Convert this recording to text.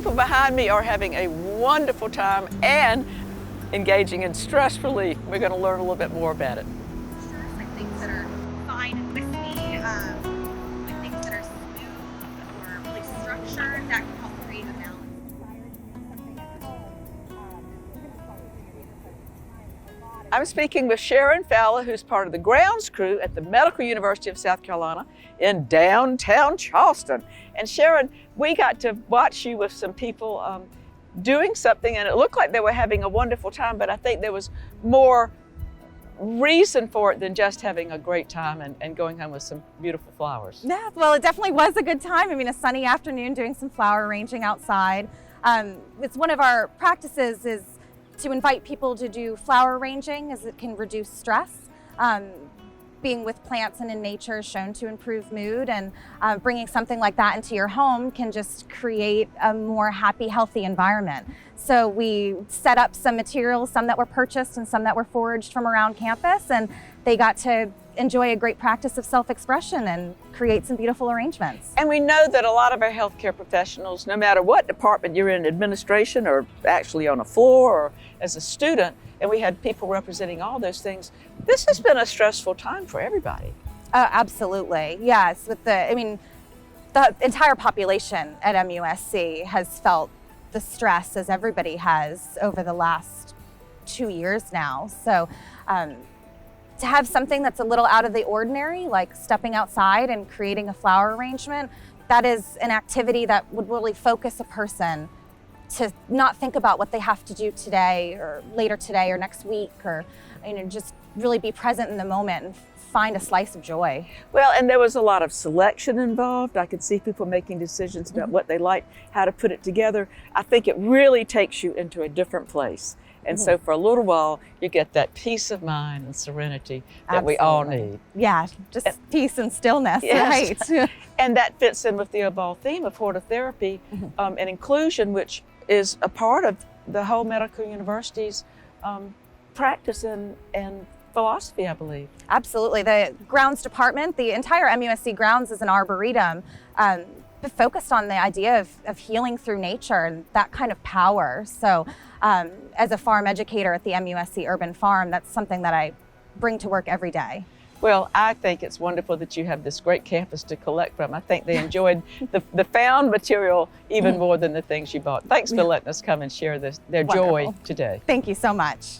people behind me are having a wonderful time and engaging in stress relief. We're going to learn a little bit more about it. Like things that are fine and wispy, like things that are smooth or really structured, that can help create a balance. I'm speaking with Sharon Fowler, who's part of the grounds crew at the Medical University of South Carolina in downtown Charleston. And Sharon, we got to watch you with some people doing something, and it looked like they were having a wonderful time, but I think there was more reason for it than just having a great time and going home with some beautiful flowers. Yeah, well, it definitely was a good time. I mean, a sunny afternoon doing some flower arranging outside. It's one of our practices is to invite people to do flower arranging, as it can reduce stress. Being with plants and in nature is shown to improve mood, and bringing something like that into your home can just create a more happy, healthy environment. So we set up some materials, some that were purchased and some that were foraged from around campus, and they got to enjoy a great practice of self-expression and create some beautiful arrangements. And we know that a lot of our healthcare professionals, no matter what department you're in, administration or actually on a floor or as a student, and we had people representing all those things, this has been a stressful time for everybody. Absolutely, yes. The entire population at MUSC has felt the stress, as everybody has over the last 2 years now. So to have something that's a little out of the ordinary, like stepping outside and creating a flower arrangement, that is an activity that would really focus a person to not think about what they have to do today or later today or next week, or just really be present in the moment and find a slice of joy. Well, and there was a lot of selection involved. I could see people making decisions about what they liked, how to put it together. I think it really takes you into a different place. And so for a little while, you get that peace of mind and serenity that we all need. Yeah, just peace and stillness, yes. right? And that fits in with the overall theme of hortitherapy and inclusion, which is a part of the whole medical university's practice and philosophy, I believe. Absolutely. The grounds department, the entire MUSC grounds is an arboretum, focused on the idea of healing through nature and that kind of power. So as a farm educator at the MUSC Urban Farm, that's something that I bring to work every day. Well, I think it's wonderful that you have this great campus to collect from. I think they enjoyed the found material even more than the things you bought. Thanks for letting us come and share their joy today. Thank you so much.